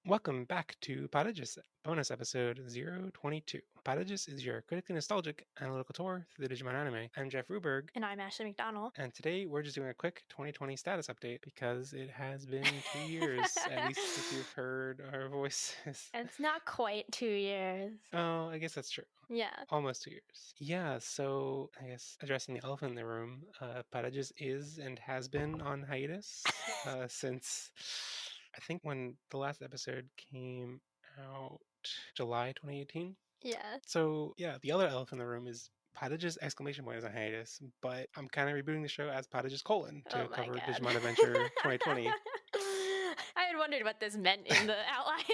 Welcome back to Podages, bonus episode 022. Podages is your critically nostalgic analytical tour through the Digimon anime. I'm Jeff Ruberg, And I'm Ashley McDonald. and today we're just doing a quick 2020 status update because it has been 2 years, at least if you've heard our voices. It's not quite 2 years. Oh, I guess that's true. Yeah. Almost 2 years. Yeah, so I guess addressing the elephant in the room, Podages is and has been on hiatus since I think when the last episode came out, July 2018. Yeah. So yeah, the other elephant in the room is Podage's exclamation point is on hiatus, but I'm kind of rebooting the show as Podage's colon to Oh my cover god. Digimon Adventure 2020. I had wondered what this meant in the outline.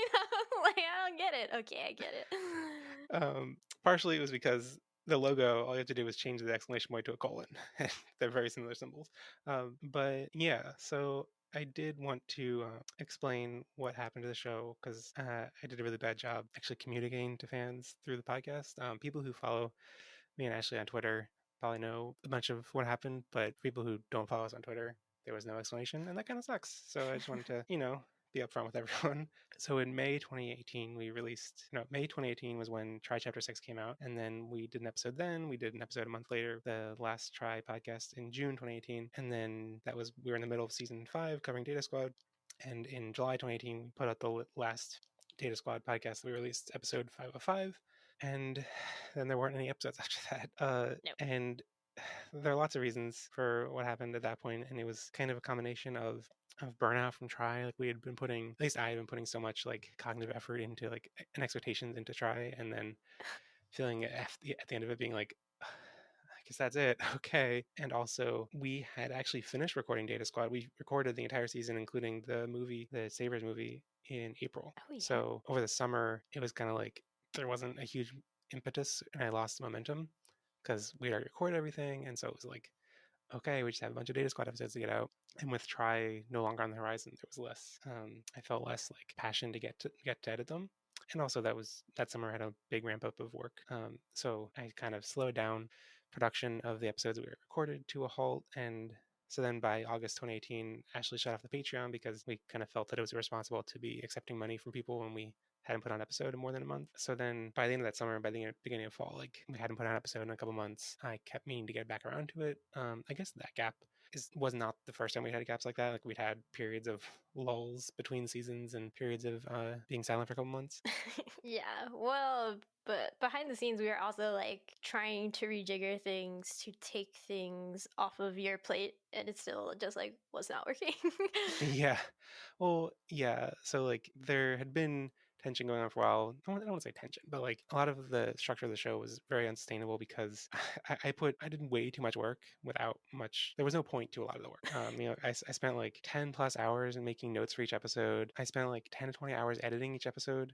Like, I don't get it. Okay, I get it. Partially it was because the logo, all you have to do is change the exclamation point to a colon. They're very similar symbols. But yeah, so I did want to explain what happened to the show because I did a really bad job actually communicating to fans through the podcast. People who follow me and Ashley on Twitter probably know a bunch of what happened, but for people who don't follow us on Twitter, there was no explanation, and that kind of sucks. So I just wanted to, be upfront with everyone. So in May 2018, May 2018 was when Try Chapter 6 came out, and then we did an episode then. We did an episode a month later, the last Try podcast in June 2018, and then we were in the middle of season 5 covering Data Squad, and in July 2018, we put out the last Data Squad podcast. We released episode 505, and then there weren't any episodes after that. Nope. And there are lots of reasons for what happened at that point, and it was kind of a combination of burnout from Try. Like at least I had been putting so much like cognitive effort into like and expectations into Try, and then feeling at the end of it being like, I guess that's it. Okay. And also, we had actually finished recording Data Squad. We recorded the entire season, including the Sabers movie, in April. Oh, yeah. So over the summer, it was kind of like there wasn't a huge impetus, and I lost momentum because we already recorded everything. And so it was like, okay, we just have a bunch of Data Squad episodes to get out. And with Try no longer on the horizon, there was less. I felt less like passion to get to edit them. And also that summer I had a big ramp up of work. So I kind of slowed down production of the episodes we recorded to a halt. And so then by August 2018, Ashley shut off the Patreon because we kind of felt that it was irresponsible to be accepting money from people when we hadn't put on an episode in more than a month. So then by the end of that summer, by the beginning of fall, like we hadn't put on an episode in a couple months. I kept meaning to get back around to it. I guess that gap was not the first time we had gaps like that. Like we'd had periods of lulls between seasons and periods of being silent for a couple months. Yeah. Well, but behind the scenes, we were also like trying to rejigger things to take things off of your plate, and it still just like was not working. Yeah. Well, yeah. So like there had been tension going on for a while. I don't want to say tension, but like a lot of the structure of the show was very unsustainable because I did way too much work without much. There was no point to a lot of the work. I spent like 10 plus hours in making notes for each episode. I spent like 10 to 20 hours editing each episode.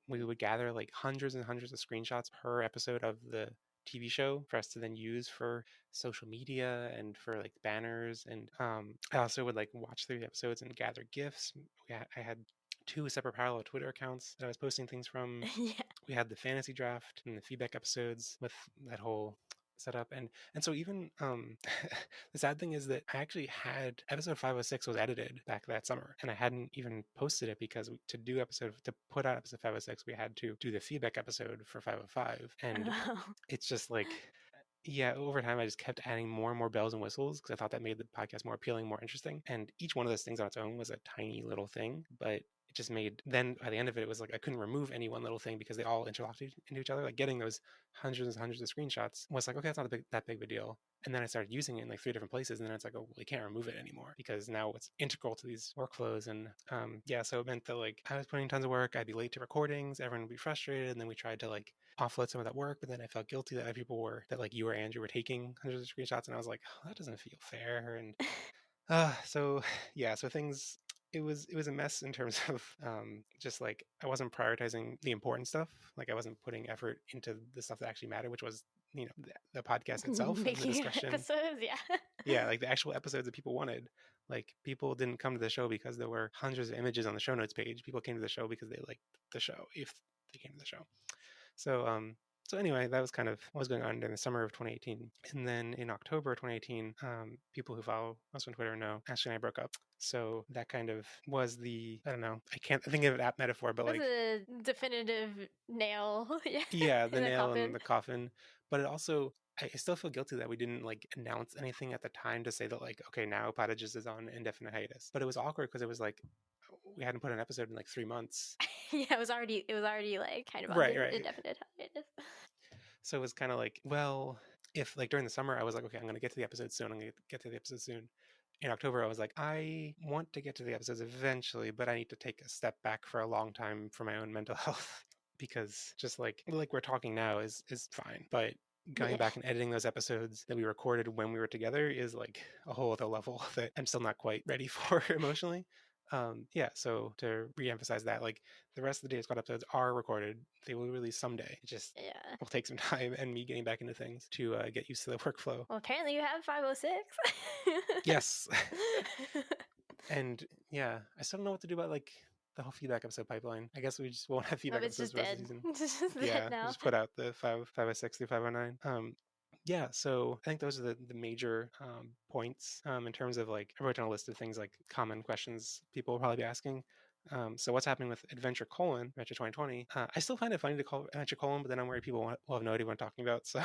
We would gather like hundreds and hundreds of screenshots per episode of the TV show for us to then use for social media and for like banners. And I also would like watch through the episodes and gather gifs. I had 2 separate parallel Twitter accounts that I was posting things from. Yeah. We had the fantasy draft and the feedback episodes with that whole setup. And so even the sad thing is that I actually had episode 506 was edited back that summer, and I hadn't even posted it because to put out episode 506 we had to do the feedback episode for 505. And it's just like, yeah, over time I just kept adding more and more bells and whistles because I thought that made the podcast more appealing, more interesting. And each one of those things on its own was a tiny little thing, but it just made, then by the end of it, it was like I couldn't remove any one little thing because they all interlocked into each other. Like getting those hundreds and hundreds of screenshots was like, okay, that's not that big of a deal. And then I started using it in like 3 different places, and then it's like, oh, well, you can't remove it anymore because now it's integral to these workflows. And yeah, so it meant that like I was putting tons of work, I'd be late to recordings, everyone would be frustrated, and then we tried to like offload some of that work, but then I felt guilty that other people like you or Andrew were taking hundreds of screenshots, and I was like, oh, that doesn't feel fair. And so yeah, so things, it was a mess in terms of just like I wasn't prioritizing the important stuff. Like I wasn't putting effort into the stuff that actually mattered, which was the podcast itself and the Making discussion. episodes, yeah. Yeah, like the actual episodes that people wanted. Like people didn't come to the show because there were hundreds of images on the show notes page. People came to the show because they liked the show, if they came to the show. So So anyway, that was kind of what was going on in the summer of 2018. And then in October 2018, people who follow us on Twitter know Ashley and I broke up. So that kind of was I don't know, I can't think of that metaphor, but That's like, a definitive nail. yeah, the In the nail in coffin. the coffin. But it also, I still feel guilty that we didn't like announce anything at the time to say that like, okay, now Pottages is on indefinite hiatus. But it was awkward because it was like, we hadn't put an episode in like 3 months. Yeah, it was already like kind of on Right, the right. indefinite hiatus. So it was kind of like, well, if like during the summer I was like, okay, I'm going to get to the episode soon. I'm going to get to the episode soon. In October, I was like, I want to get to the episodes eventually, but I need to take a step back for a long time for my own mental health because just like we're talking now is fine, but going Yeah. back and editing those episodes that we recorded when we were together is like a whole other level that I'm still not quite ready for emotionally. Yeah, so to re-emphasize that, like the rest of the Days Caught episodes are recorded. They will release someday. It just Yeah. will take some time and me getting back into things to get used to the workflow. Well, apparently you have 506. Yes. And yeah, I still don't know what to do about like the whole feedback episode pipeline. I guess we just won't have Oh, feedback it's episodes just the rest of dead. the season. It's just dead Yeah, we'll now. just put out the 506 through 509. Yeah, so I think those are the major points in terms of like I wrote down a list of things like common questions people will probably be asking. So what's happening with Adventure 2020? I still find it funny to call Adventure but then I'm worried people will have no idea what I'm talking about. So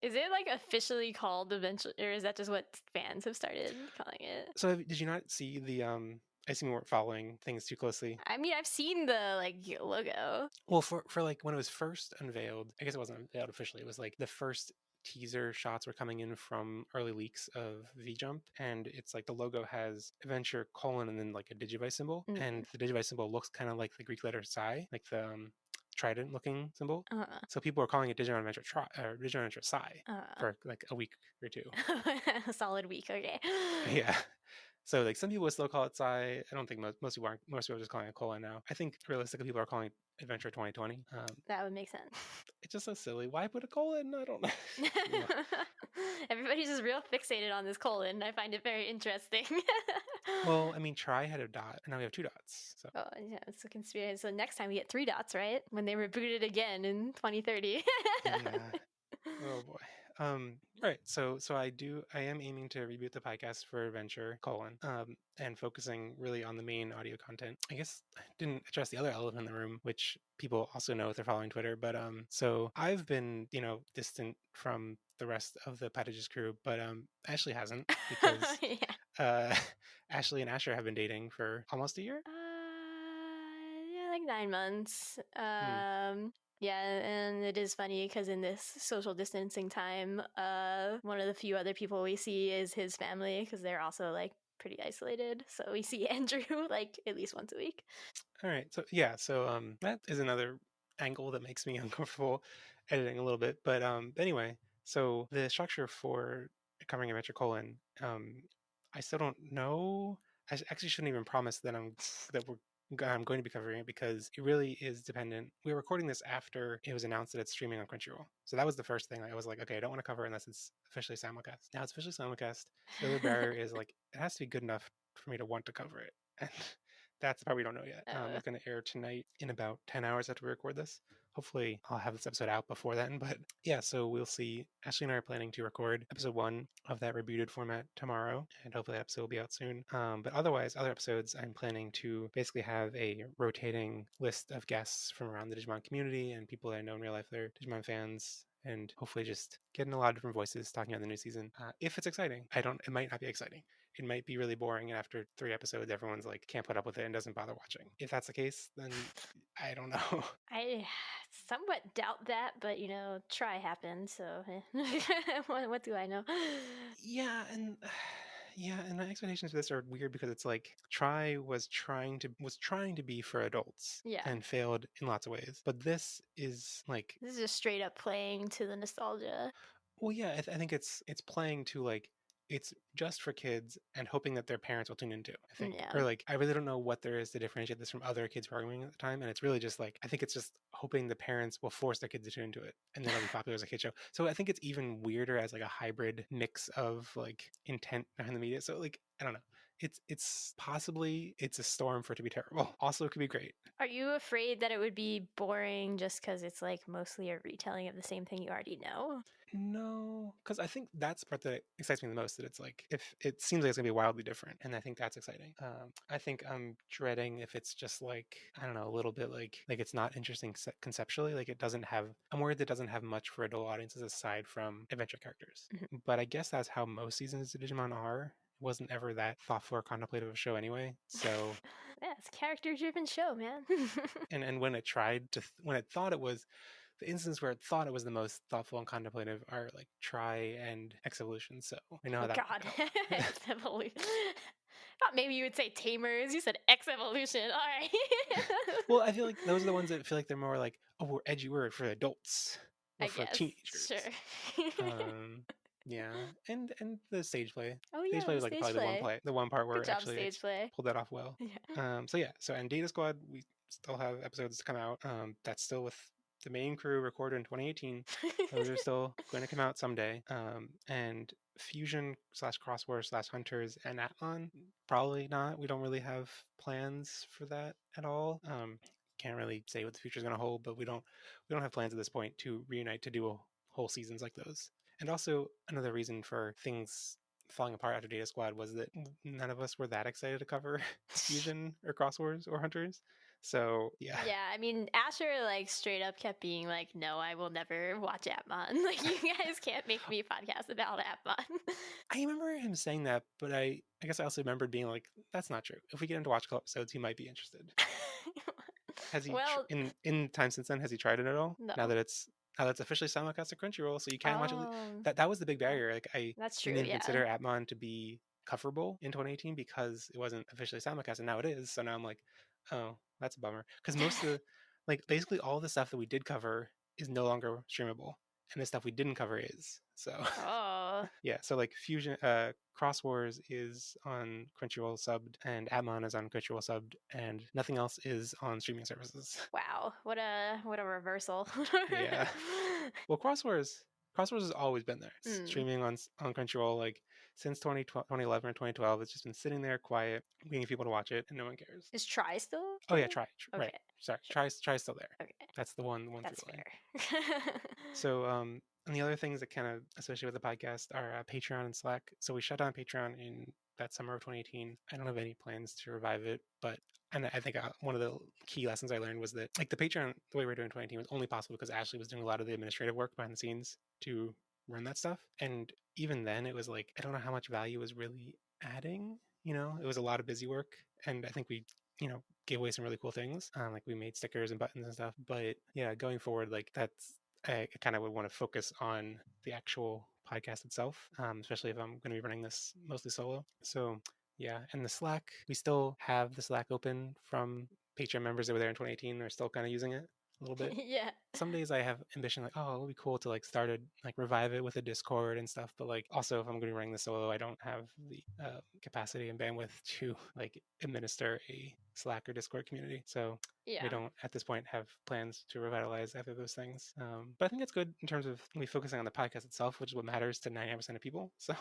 Is it like officially called Adventure, or is that just what fans have started calling it? so did you not see the I assume you weren't following things too closely. I mean, I've seen the like logo. Well, for like when it was first unveiled, I guess it wasn't unveiled officially. It was like the first teaser shots were coming in from early leaks of V Jump, and it's like the logo has Adventure colon and then like a Digivice symbol, and the Digivice symbol looks kind of like the Greek letter psi, like the trident looking symbol. So people are calling it Digimon Adventure Digimon Adventure Psi for like a week or two. A solid week. Okay. Yeah. So like some people would still call it Psi. I don't think most people aren't. Most people are just calling it colon now. I think realistically people are calling it Adventure 2020. That would make sense. It's just so silly. Why put a colon? I don't know. Everybody's just real fixated on this colon. I find it very interesting. Well, I mean, Try had a dot, and now we have 2 dots. So. Oh, yeah, it's a conspiracy. So next time we get 3 dots, right? When they reboot it again in 2030. Yeah. Oh boy. Right. So I am aiming to reboot the podcast for Adventure and focusing really on the main audio content. I guess I didn't address the other elephant in the room, which people also know if they're following Twitter. But so I've been distant from the rest of the Patages crew, but Ashley hasn't because Yeah. Ashley and Asher have been dating for almost a year. Yeah, like 9 months. Yeah, and it is funny because in this social distancing time, one of the few other people we see is his family because they're also like pretty isolated. So we see Andrew like at least once a week. All right. So yeah, so that is another angle that makes me uncomfortable editing a little bit. But anyway, so the structure for covering Adventure I still don't know. I actually shouldn't even promise that I'm going to be covering it because it really is dependent. We're recording this after it was announced that it's streaming on Crunchyroll. So that was the first thing I was like, okay, I don't want to cover it unless it's officially simulcast. Now it's officially simulcast. The other barrier is like it has to be good enough for me to want to cover it. And that's the part we don't know yet. It's going to air tonight in about 10 hours after we record this. Hopefully, I'll have this episode out before then. But yeah, so we'll see. Ashley and I are planning to record episode 1 of that rebooted format tomorrow, and hopefully that episode will be out soon. But otherwise, other episodes, I'm planning to basically have a rotating list of guests from around the Digimon community and people that I know in real life that are Digimon fans, and hopefully just getting a lot of different voices talking about the new season. If it's exciting, it might not be exciting. It might be really boring, and after 3 episodes, everyone's like can't put up with it and doesn't bother watching. If that's the case, then I don't know. I somewhat doubt that, but try happened, so what do I know? Yeah, and my expectations for this are weird because it's like Try was trying to be for adults, Yeah. and failed in lots of ways. But this is like This is just straight up playing to the nostalgia. Well, yeah, I think it's playing to like it's just for kids and hoping that their parents will tune into. I think, Yeah. or like I really don't know what there is to differentiate this from other kids programming at the time, and it's really just like I think it's just hoping the parents will force their kids to tune into it, and then it'll be popular as a kid show. So I think it's even weirder as like a hybrid mix of like intent behind the media. So like I don't know. it's possibly it's a storm for it to be terrible. Also, it could be great. Are you afraid that it would be boring just because it's like mostly a retelling of the same thing you already know? No, because I think that's the part that excites me the most. That it's like if it seems like it's gonna be wildly different, and I think that's exciting. I think I'm dreading if it's just like I don't know a little bit like it's not interesting conceptually. Like it doesn't have. I'm worried it doesn't have much for adult audiences aside from adventure characters. Mhm. But I guess that's how most seasons of Digimon are. It wasn't ever that thoughtful or contemplative of a show anyway. So Yeah, it's a character-driven show, man. and when it tried to when it thought it was the instance where it thought it was the most thoughtful and contemplative are like Try and X Evolution. So we know how Oh that God, worked out. X Evolution. Thought maybe you would say Tamers. You said X Evolution. All right. Well, I feel like those are the ones that feel like they're more like, oh, we're edgy word for adults or I for guess. teenagers. Sure. Yeah, and the stage play. Oh Stage yeah, play the was like stage probably play. the one part where Good it job, actually stage play. pulled that off well. Yeah. So yeah, so and Data Squad, we still have episodes to come out. That's still with the main crew recorded in 2018. Those are still going to come out someday. And Fusion slash Crossword slash Hunters and Atmon, probably not. We don't really have plans for that at all. Can't really say what the future is going to hold, but we don't have plans at this point to reunite to do whole seasons like those. And also another reason for things falling apart after Data Squad was that none of us were that excited to cover Fusion or Crosswords or Hunters. So yeah. Yeah, I mean, Asher like straight up kept being like, "No, I will never watch Atmon. Like, you guys can't make me podcast about Atmon." I remember him saying that, but I guess I also remembered being like, that's not true. If we get into watch club episodes, he might be interested. Has he Well, in time since then? Has he tried it at all? no. Now that's officially simulcast to Crunchyroll, so you can watch it. Um, That was the big barrier. Like I that's true. didn't even Yeah. consider Atmon to be coverable in 2018 because it wasn't officially simulcast, and now it is. So now I'm like, oh, that's a bummer. Because most of the like basically all the stuff that we did cover is no longer streamable, and the stuff we didn't cover is. So Oh, yeah, so like Fusion, Cross Wars is on Crunchyroll subbed, and Atmon is on Crunchyroll subbed, and nothing else is on streaming services. wow. What a reversal. Yeah. Well, Cross Wars has always been there. It's Hmm. streaming on Crunchyroll like since 2012, 2011 or 2012. It's just been sitting there quiet, waiting for people to watch it, and no one cares. Is Try still Oh yeah, there? right. Okay. Sorry, Sure. Try's still there. Okay. That's the one That's through line. fair. So, and the other things that kind of associated with the podcast are Patreon and Slack. So we shut down Patreon in that summer of 2018. I don't have any plans to revive it, but and I think one of the key lessons I learned was that like the Patreon, the way we were doing in 2018 was only possible because Ashley was doing a lot of the administrative work behind the scenes to run that stuff. And even then, it was like I don't know how much value was really adding. You know, it was a lot of busy work, and I think we gave away some really cool things. Like we made stickers and buttons and stuff. But yeah, going forward, like that's I kind of would want to focus on the actual podcast itself, especially if I'm going to be running this mostly solo. So yeah, and the Slack, we still have the Slack open from Patreon members that were there in 2018. Are still kind of using it a little bit. Yeah. Some days I have ambition like, oh, it would be cool to like start a like revive it with a Discord and stuff. But like also if I'm going to be running the solo, I don't have the capacity and bandwidth to like administer a Slack or Discord community. So Yeah. we don't at this point have plans to revitalize either of those things. But I think it's good in terms of me focusing on the podcast itself, which is what matters to 99% of people. So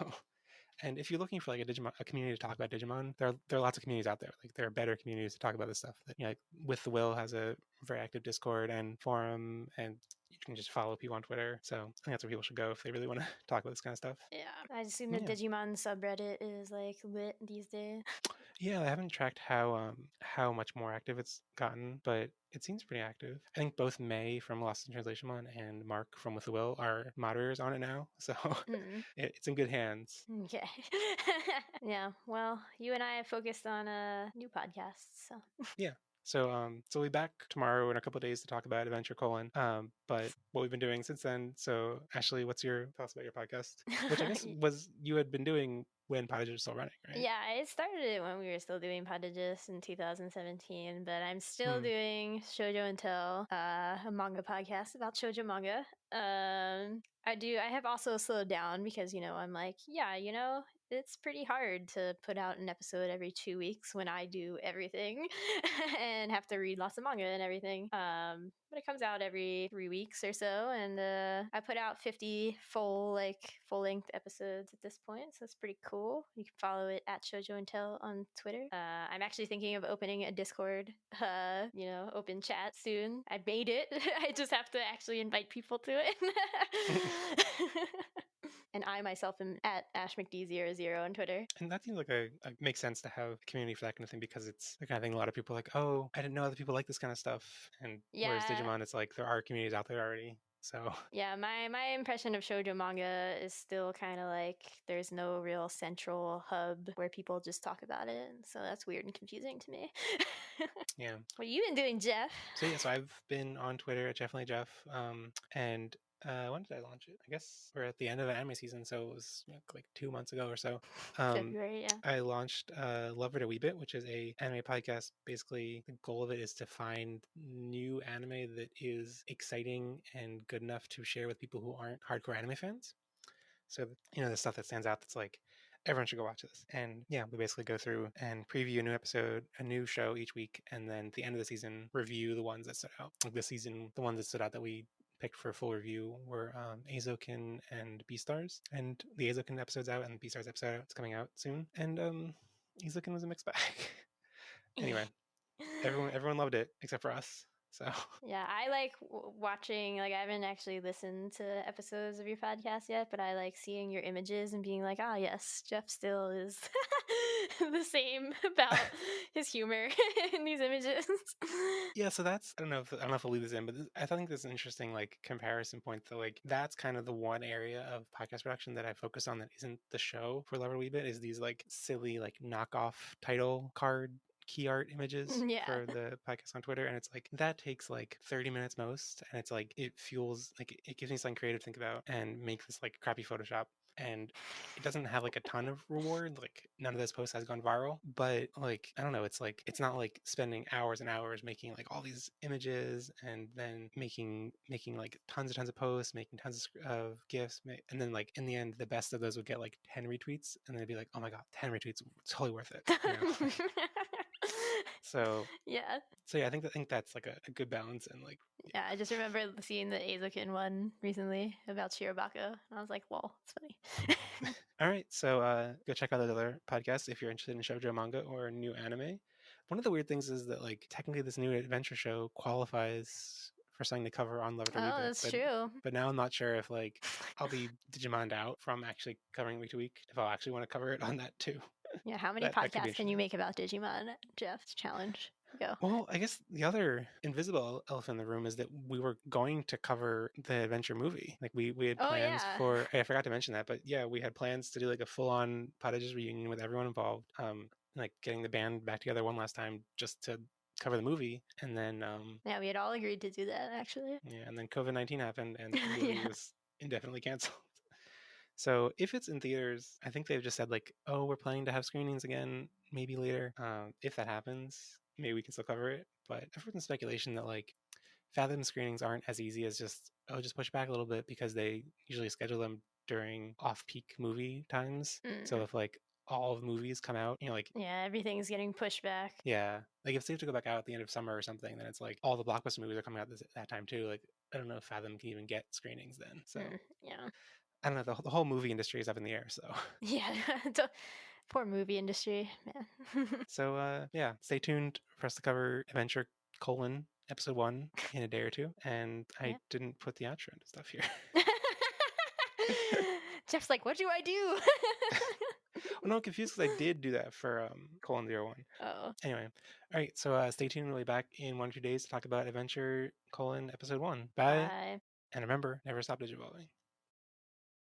and if you're looking for like a community to talk about Digimon, there are lots of communities out there. Like there are better communities to talk about this stuff. That, like With the Will has a very active Discord and forum, and you can just follow people on Twitter. So I think that's where people should go if they really want to talk about this kind of stuff. Yeah. I assume the Yeah. Digimon subreddit is like lit these days. Yeah, I haven't tracked how much more active it's gotten, but it seems pretty active. I think both May from Lost in Translation Mon and Mark from With the Will are moderators on it now, so it's in good hands. Okay. Yeah. Well, you and I have focused on new podcasts, so Yeah. So we'll be back tomorrow in a couple of days to talk about Adventure Colon. But what we've been doing since then. So Ashley, tell us about your podcast, which I guess was you had been doing when Podager was still running, right? Yeah, I started it when we were still doing Podages in 2017, but I'm still doing Shoujo and Tell, a manga podcast about shoujo manga. I have also slowed down because, I'm like, yeah, it's pretty hard to put out an episode every 2 weeks when I do everything and have to read lots of manga and everything. But it comes out every 3 weeks or so, and I put out 50 full length episodes at this point, so it's pretty cool. You can follow it at Shoujo and Tell on Twitter. I'm actually thinking of opening a Discord, open chat soon. I made it. I just have to actually invite people to it. And I myself am at AshMcD00 on Twitter. And that seems like a makes sense to have a community for that kind of thing, because it's the kind of thing a lot of people are like, oh, I didn't know other people like this kind of stuff. And whereas Yeah. Digimon, it's like there are communities out there already. So Yeah, my impression of shoujo manga is still kind of like there's no real central hub where people just talk about it. So that's weird and confusing to me. yeah. What have you been doing, Jeff? So I've been on Twitter at Definitely Jeff. And when did I launch it? I guess we're at the end of the anime season, so it was like 2 months ago or so. February, yeah. I launched Love It a Wee Bit, which is a anime podcast. Basically, the goal of it is to find new anime that is exciting and good enough to share with people who aren't hardcore anime fans. So, the stuff that stands out that's like, everyone should go watch this. And yeah, we basically go through and preview a new episode, a new show each week, and then at the end of the season, review the ones that stood out. Like this season, the ones that stood out that we picked for full review were Azokin and Beastars. And the Azokin episode's out, and the Beastars episode is coming out soon. And Azokin was a mixed bag. Anyway, everyone loved it except for us. So yeah, I like watching. Like I haven't actually listened to episodes of your podcast yet, but I like seeing your images and being like, yes, Jeff still is the same about his humor in these images. Yeah, so that's I don't know if I'll leave this in, but I think this is an interesting like comparison point. That like that's kind of the one area of podcast production that I focus on that isn't the show for Love It a Wee Bit, is these like silly like knockoff title card key art images for the podcast on Twitter, and it's like that takes like 30 minutes most, and it's like it fuels like it gives me something creative to think about and make this like crappy Photoshop. And it doesn't have like a ton of reward, like none of this post has gone viral, but like I don't know, it's like it's not like spending hours and hours making like all these images and then making like tons of posts, making tons of gifs, and then like in the end the best of those would get like 10 retweets, and then it'd be like, oh my god, 10 retweets, totally worth it, So yeah. So yeah, I think that's like a good balance. And like yeah, I just remember seeing the Azokin one recently about Shirobako, and I was like, "Whoa, it's funny." All right, so go check out those other podcasts if you're interested in shoujo manga or new anime. One of the weird things is that like technically this new adventure show qualifies for something to cover on Love It a Wee Bit. That's true. But now I'm not sure if like I'll be Digimoned out from actually covering week to week, if I'll actually want to cover it on that too. Yeah, how many podcasts can you make about Digimon, Jeff? Challenge. Go. Well, I guess the other invisible elephant in the room is that we were going to cover the adventure movie. Like we had plans for. I forgot to mention that, but yeah, we had plans to do like a full-on Podages reunion with everyone involved. Like getting the band back together one last time just to cover the movie, and then yeah, we had all agreed to do that actually. Yeah, and then COVID-19 happened, and the movie was indefinitely canceled. So if it's in theaters, I think they've just said like, oh, we're planning to have screenings again, maybe later. If that happens, maybe we can still cover it. But I've heard some speculation that like Fathom screenings aren't as easy as just push back a little bit, because they usually schedule them during off-peak movie times. So if like all of the movies come out, like everything's getting pushed back. Yeah, like if they have to go back out at the end of summer or something, then it's like all the blockbuster movies are coming out that time too. Like I don't know if Fathom can even get screenings then. So yeah. I don't know. The whole movie industry is up in the air. So yeah, poor movie industry, man. So yeah, stay tuned for us to cover Adventure: Episode 1 in a day or two. And I didn't put the outro into stuff here. Jeff's like, what do I do? Well, no, I'm confused because I did do that for :01. Oh. Anyway, all right. So stay tuned. We'll be back in 1 or 2 days to talk about Adventure: Episode 1. Bye. Bye. And remember, never stop digivolving.